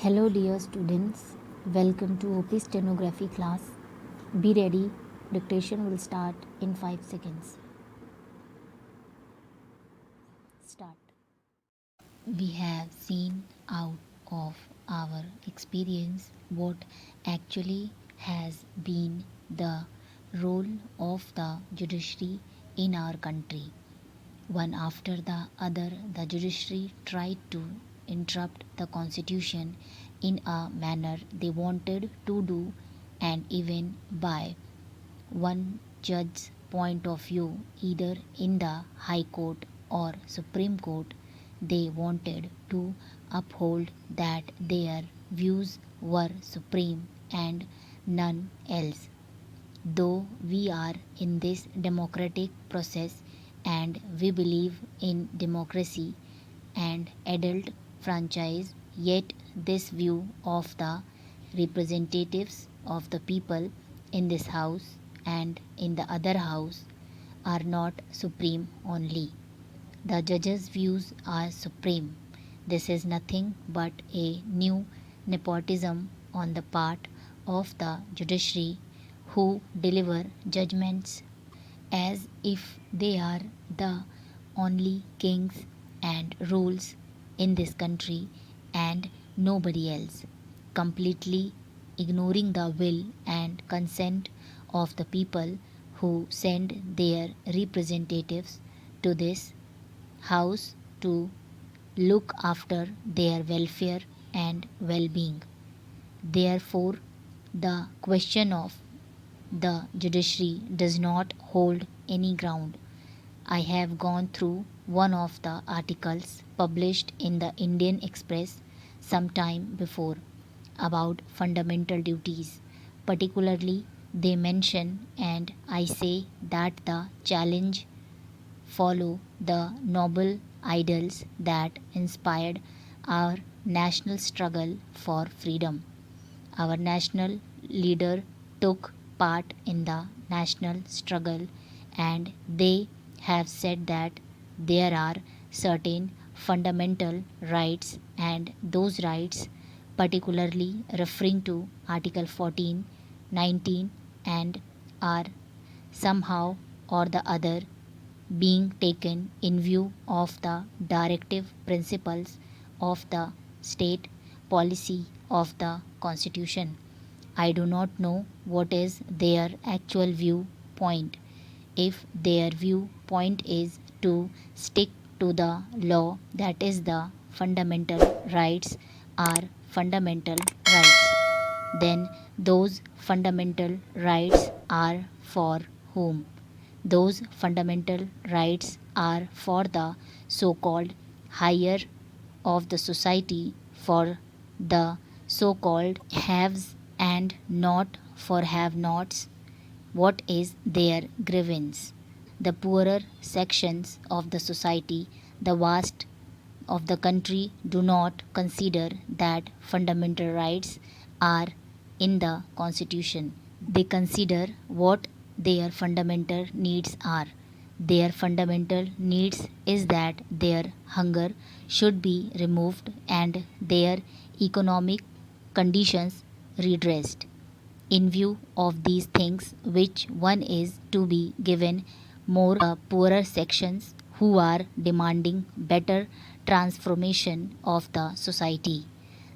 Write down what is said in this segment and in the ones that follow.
Hello dear students, welcome to OP Stenography class. Be ready, dictation will start in 5 seconds. Start. We have seen out of our experience what actually has been the role of the judiciary in our country. One after the other, the judiciary tried to interrupt the constitution in a manner they wanted to do, and even by one judge's point of view, either in the High Court or Supreme Court, they wanted to uphold that their views were supreme and none else. Though we are in this democratic process and we believe in democracy and adult franchise, yet this view of the representatives of the people in this house and in the other house are not supreme only. The judges' views are supreme. This is nothing but a new nepotism on the part of the judiciary, who deliver judgments as if they are the only kings and rules in this country and nobody else, completely ignoring the will and consent of the people who send their representatives to this house to look after their welfare and well-being. Therefore, the question of the judiciary does not hold any ground. I have gone through one of the articles published in the Indian Express some time before about fundamental duties. Particularly, they mention, and I say that the challenge follow the noble ideals that inspired our national struggle for freedom. Our national leader took part in the national struggle, and they have said that there are certain fundamental rights, and those rights, particularly referring to Article 14, 19, and are somehow or the other being taken in view of the directive principles of the state policy of the Constitution. I do not know what is their actual viewpoint. If their viewpoint is to stick to the law, that is the fundamental rights are fundamental rights, then those fundamental rights are for whom? Those fundamental rights are for the so-called higher of the society, for the so-called haves and not for have-nots. What is their grievance? The poorer sections of the society, the vast of the country, do not consider that fundamental rights are in the Constitution. They consider what their fundamental needs are. Their fundamental needs is that their hunger should be removed and their economic conditions redressed. In view of these things, which one is to be given more poorer sections who are demanding better transformation of the society.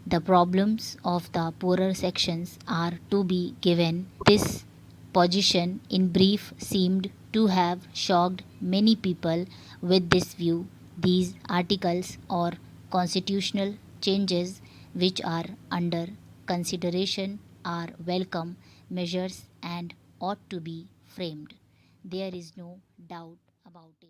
The problems of the poorer sections are to be given. This position in brief seemed to have shocked many people. With this view, these articles or constitutional changes which are under consideration are welcome measures and ought to be framed. There is no doubt about it.